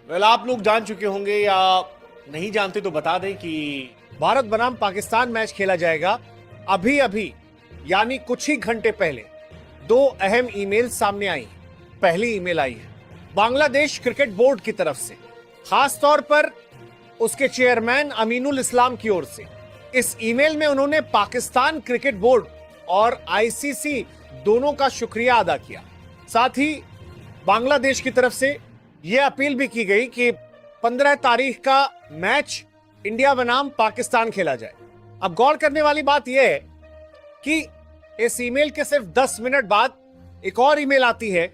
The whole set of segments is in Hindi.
आप लोग जान चुके होंगे या नहीं जानते तो बता दें कि भारत बनाम पाकिस्तान मैच खेला जाएगा। अभी अभी यानी कुछ ही घंटे पहले दो अहम ईमेल सामने आई हैं। पहली ईमेल आई है बांग्लादेश क्रिकेट बोर्ड की तरफ से, खास तौर पर उसके चेयरमैन अमीनुल इस्लाम की ओर से। इस ईमेल में उन्होंने पाकिस्तान क्रिकेट बोर्ड और आईसीसी दोनों का शुक्रिया अदा किया। साथ ही बांग्लादेश की तरफ से यह अपील भी की गई कि 15 तारीख का मैच इंडिया बनाम पाकिस्तान खेला जाए। अब गौर करने वाली बात यह है कि इस ईमेल के सिर्फ 10 मिनट बाद एक और ईमेल आती है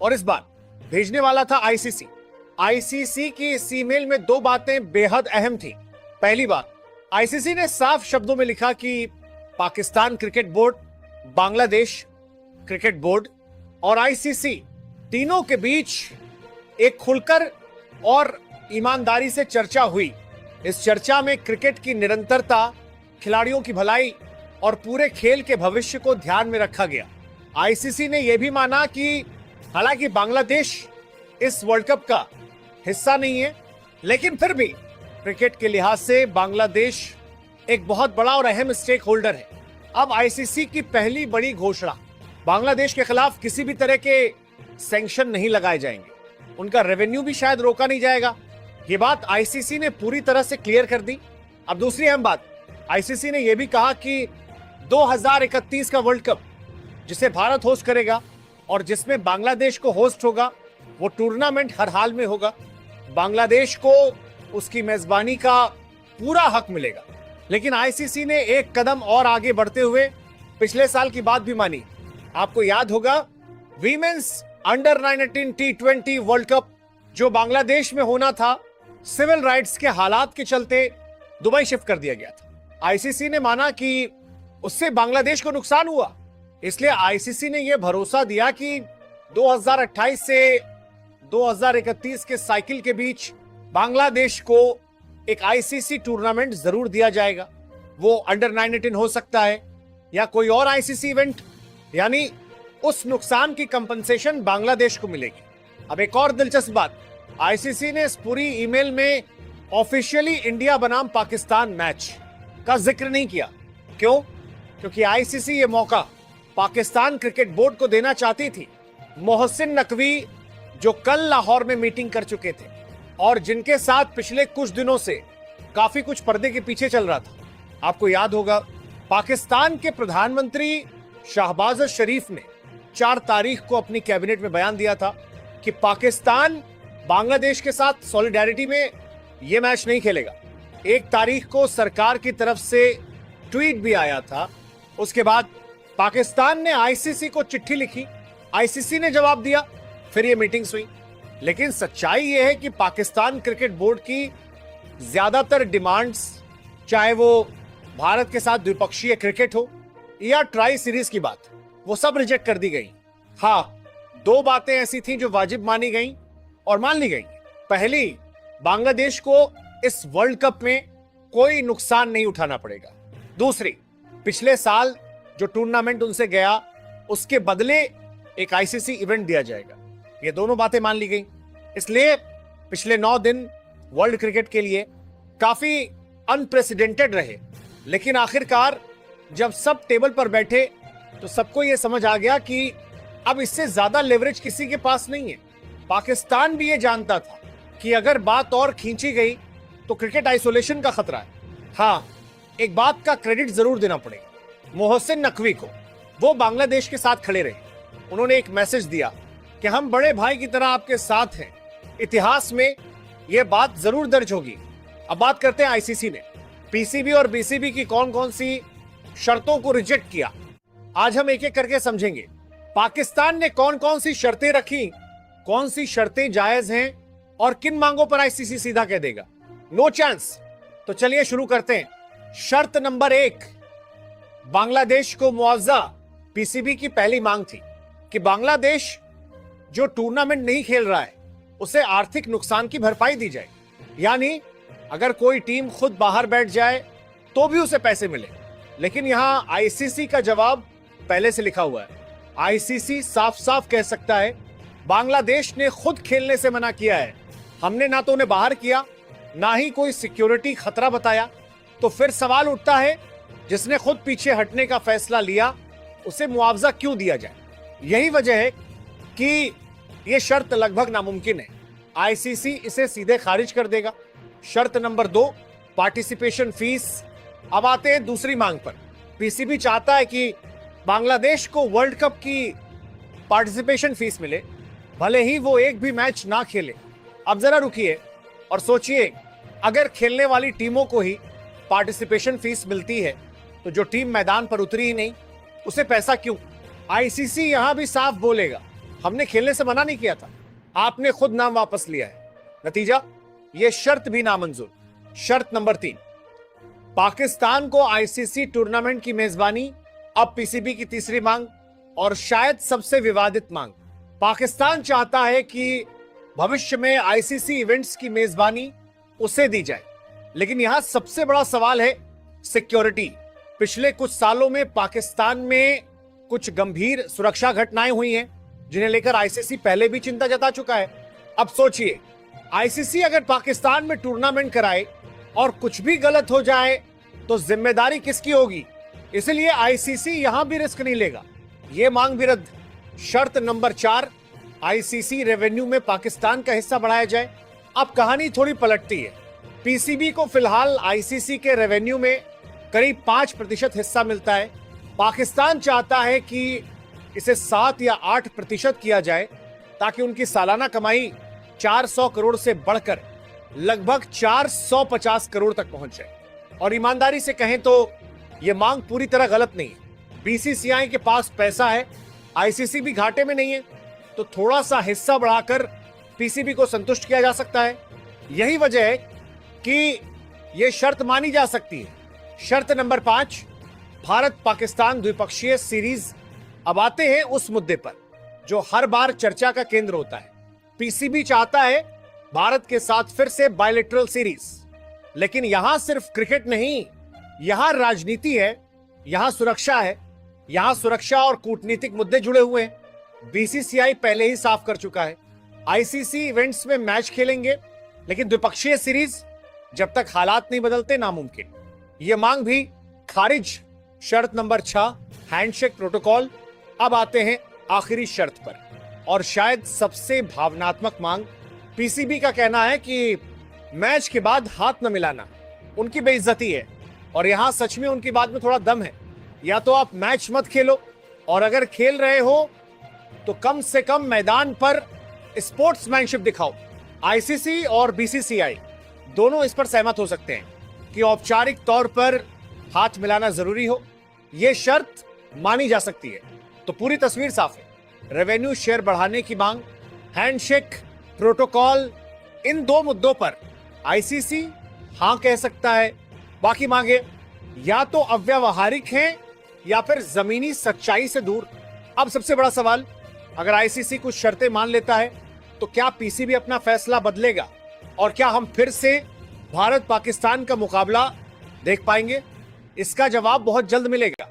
और इस बार भेजने वाला था आईसीसी। आईसीसी की इस ईमेल में दो बातें बेहद अहम थी। पहली बात, आईसीसी ने साफ शब्दों में लिखा कि Pakistan cricket board, Bangladesh cricket board और आईसीसी तीनों के बीच एक खुलकर और ईमानदारी से चर्चा हुई। इस चर्चा में क्रिकेट की निरंतरता, खिलाड़ियों की भलाई और पूरे खेल के भविष्य को ध्यान में रखा गया। आईसीसी ने यह भी माना कि हालांकि बांग्लादेश इस वर्ल्ड कप का हिस्सा नहीं है, लेकिन फिर भी क्रिकेट के लिहाज से बांग्लादेश एक बहुत बड़ा और अहम स्टेक होल्डर है। अब आईसीसी की पहली बड़ी घोषणा, बांग्लादेश के खिलाफ किसी भी तरह के सैंक्शन नहीं लगाए जाएंगे, उनका रेवेन्यू भी शायद रोका नहीं जाएगा। यह बात आईसीसी ने पूरी तरह से क्लियर कर दी। अब दूसरी अहम बात, आईसीसी ने यह भी कहा कि 2031 का वर्ल्ड कप जिसे भारत होस्ट करेगा और जिसमें बांग्लादेश को होस्ट होगा, वो टूर्नामेंट हर हाल में होगा। बांग्लादेश को उसकी मेजबानी का पूरा हक मिलेगा। लेकिन आईसीसी ने एक कदम और आगे बढ़ते हुए पिछले साल की बात भी मानी। आपको याद होगा, women's under 19 T20 world cup जो बांग्लादेश में होना था, सिविल राइट्स के हालात के चलते दुबई शिफ्ट कर दिया गया था। आईसीसी ने माना कि उससे बांग्लादेश को नुकसान हुआ, इसलिए आईसीसी ने यह भरोसा दिया कि 2028 से 2031 के साइकिल के बीच बांग्लादेश को एक आईसीसी टूर्नामेंट जरूर दिया जाएगा। वो अंडर 19 हो सकता है या कोई और आईसीसी इवेंट, यानी उस नुकसान की कंपनसेशन बांग्लादेश को मिलेगी। अब एक और दिलचस्प बात, आईसीसी ने इस पूरी ईमेल में ऑफिशियली इंडिया बनाम पाकिस्तान मैच का जिक्र नहीं किया। क्यों? क्योंकि आईसीसी ये मौका पाकिस्तान क्रिकेट बोर्ड को देना चाहती थी। मोहसिन नकवी जो कल लाहौर में मीटिंग कर चुके थे और जिनके साथ पिछले कुछ दिनों से काफी कुछ पर्दे के पीछे चल रहा था, आपको याद होगा पाकिस्तान के प्रधानमंत्री शहबाज शरीफ ने 4 तारीख को अपनी कैबिनेट में बयान दिया था कि पाकिस्तान बांग्लादेश के साथ सॉलिडेरिटी में यह मैच नहीं खेलेगा। 1 तारीख को सरकार की तरफ से ट्वीट भी आया था। उसके बाद पाकिस्तान ने आईसीसी को चिट्ठी लिखी, आईसीसी ने जवाब दिया, फिर ये मीटिंग्स हुई। लेकिन सच्चाई यह है कि पाकिस्तान क्रिकेट बोर्ड की ज्यादातर डिमांड्स, चाहे वो भारत के साथ द्विपक्षीय क्रिकेट हो या ट्राई सीरीज की बात, वो सब रिजेक्ट कर दी गई। हाँ, 2 बातें ऐसी थीं जो वाजिब मानी गई और मान ली गई। पहली, बांग्लादेश को इस वर्ल्ड कप में कोई नुकसान नहीं उठाना पड़ेगा। दूसरी, पिछले साल जो टूर्नामेंट उनसे गया उसके बदले एक आईसीसी इवेंट दिया जाएगा। ये दोनों बातें मान ली गई। इसलिए पिछले 9 दिन वर्ल्ड क्रिकेट के लिए काफी अनप्रेसिडेंटेड रहे। लेकिन आखिरकार जब सब टेबल पर बैठे तो सबको यह समझ आ गया कि अब इससे ज्यादा लेवरेज किसी के पास नहीं है। पाकिस्तान भी यह जानता था कि अगर बात और खींची गई तो क्रिकेट आइसोलेशन का खतरा है। हाँ, एक बात का क्रेडिट जरूर देना पड़ेगा मोहसिन नकवी को। वो बांग्लादेश के साथ खड़े रहे। उन्होंने एक मैसेज दिया कि हम बड़े भाई की तरह आपके साथ हैं। इतिहास में यह बात जरूर दर्ज होगी। अब बात करते हैं आईसीसी ने पीसीबी और बीसीबी की कौन कौन सी शर्तों को रिजेक्ट किया। आज हम एक एक करके समझेंगे। पाकिस्तान ने कौन कौन सी शर्तें रखी, कौन सी शर्तें जायज हैं और किन मांगों पर आईसीसी सीधा कह देगा नो चांस। तो चलिए शुरू करते हैं। शर्त नंबर 1, बांग्लादेश को मुआवजा। पीसीबी की पहली मांग थी कि बांग्लादेश जो टूर्नामेंट नहीं खेल रहा है उसे आर्थिक नुकसान की भरपाई दी जाए, यानी अगर कोई टीम खुद बाहर बैठ जाए तो भी उसे पैसे मिले। लेकिन यहां आईसीसी का जवाब पहले से लिखा हुआ है। आईसीसी साफ साफ कह सकता है बांग्लादेश ने खुद खेलने से मना किया है हमने ना तो उन्हें बाहर किया, ना ही कोई सिक्योरिटी खतरा बताया। तो फिर सवाल उठता है, जिसने खुद पीछे हटने का फैसला लिया उसे मुआवजा क्यों दिया जाए? यही वजह है कि यह शर्त लगभग नामुमकिन है। आईसीसी इसे सीधे खारिज कर देगा। शर्त नंबर 2, पार्टिसिपेशन फीस। अब आते हैं दूसरी मांग पर। पीसीबी चाहता है कि बांग्लादेश को वर्ल्ड कप की पार्टिसिपेशन फीस मिले, भले ही वो एक भी मैच ना खेले। अब जरा रुकिए और सोचिए, अगर खेलने वाली टीमों को ही पार्टिसिपेशन फीस मिलती है तो जो टीम मैदान पर उतरी ही नहीं उसे पैसा क्यों? आईसीसी यहां भी साफ बोलेगा, हमने खेलने से मना नहीं किया था, आपने खुद नाम वापस लिया है। नतीजा, यह शर्त भी नामंजूर। शर्त नंबर 3, पाकिस्तान को आईसीसी टूर्नामेंट की मेजबानी। अब पीसीबी की तीसरी मांग और शायद सबसे विवादित मांग। पाकिस्तान चाहता है कि भविष्य में आईसीसी इवेंट्स की मेजबानी उसे दी जाए। लेकिन यहां सबसे बड़ा सवाल है सिक्योरिटी। पिछले कुछ सालों में पाकिस्तान में कुछ गंभीर सुरक्षा घटनाएं हुई हैं, जिन्हें लेकर आईसीसी पहले भी चिंता जता चुका है। अब सोचिए, आईसीसी अगर पाकिस्तान में टूर्नामेंट कराए और कुछ भी गलत हो जाए तो जिम्मेदारी किसकी होगी? इसलिए आईसीसी यहां भी रिस्क नहीं लेगा। यह मांग भी रद्द। शर्त नंबर 4, आईसीसी रेवेन्यू में पाकिस्तान का हिस्सा बढ़ाया जाए। अब कहानी थोड़ी पलटती है। पीसीबी को फिलहाल आईसीसी के रेवेन्यू में करीब 5% हिस्सा मिलता है। पाकिस्तान चाहता है कि इसे 7 या 8% किया जाए, ताकि उनकी सालाना कमाई 400 करोड़ से बढ़कर लगभग 450 करोड़ तक पहुंच जाए। और ईमानदारी से कहें तो यह मांग पूरी तरह गलत नहीं है। बीसीसीआई के पास पैसा है, आईसीसी भी घाटे में नहीं है, तो थोड़ा सा हिस्सा बढ़ाकर पीसीबी को संतुष्ट किया जा सकता है। यही वजह है कि यह शर्त मानी जा सकती है। शर्त नंबर 5, भारत पाकिस्तान द्विपक्षीय सीरीज। अब आते हैं उस मुद्दे पर जो हर बार चर्चा का केंद्र होता है। पीसीबी चाहता है भारत के साथ फिर से बायलैटरल सीरीज, लेकिन यहां सिर्फ क्रिकेट नहीं, यहां राजनीति है, यहां सुरक्षा है, यहां सुरक्षा और कूटनीतिक मुद्दे जुड़े हुए हैं। बीसीसीआई पहले ही साफ कर चुका है, आईसीसी इवेंट्स में मैच खेलेंगे, लेकिन द्विपक्षीय सीरीज जब तक हालात नहीं बदलते नामुमकिन। यह मांग भी खारिज। शर्त नंबर 6, हैंडशेक प्रोटोकॉल। अब आते हैं आखिरी शर्त पर, और शायद सबसे भावनात्मक मांग। पीसीबी का कहना है कि मैच के बाद हाथ न मिलाना उनकी बेइज्जती है, और यहां सच में उनकी बात में थोड़ा दम है। या तो आप मैच मत खेलो, और अगर खेल रहे हो तो कम से कम मैदान पर स्पोर्ट्समैनशिप दिखाओ। आईसीसी और बीसीसीआई दोनों इस पर सहमत हो सकते हैं कि औपचारिक तौर पर हाथ मिलाना जरूरी हो। यह शर्त मानी जा सकती है। तो पूरी तस्वीर साफ है। रेवेन्यू शेयर बढ़ाने की मांग, हैंडशेक प्रोटोकॉल, इन 2 मुद्दों पर आईसीसी हां कह सकता है। बाकी मांगे या तो अव्यावहारिक हैं या फिर जमीनी सच्चाई से दूर। अब सबसे बड़ा सवाल, अगर आईसीसी कुछ शर्तें मान लेता है तो क्या पीसीबी अपना फैसला बदलेगा, और क्या हम फिर से भारत पाकिस्तान का मुकाबला देख पाएंगे? इसका जवाब बहुत जल्द मिलेगा।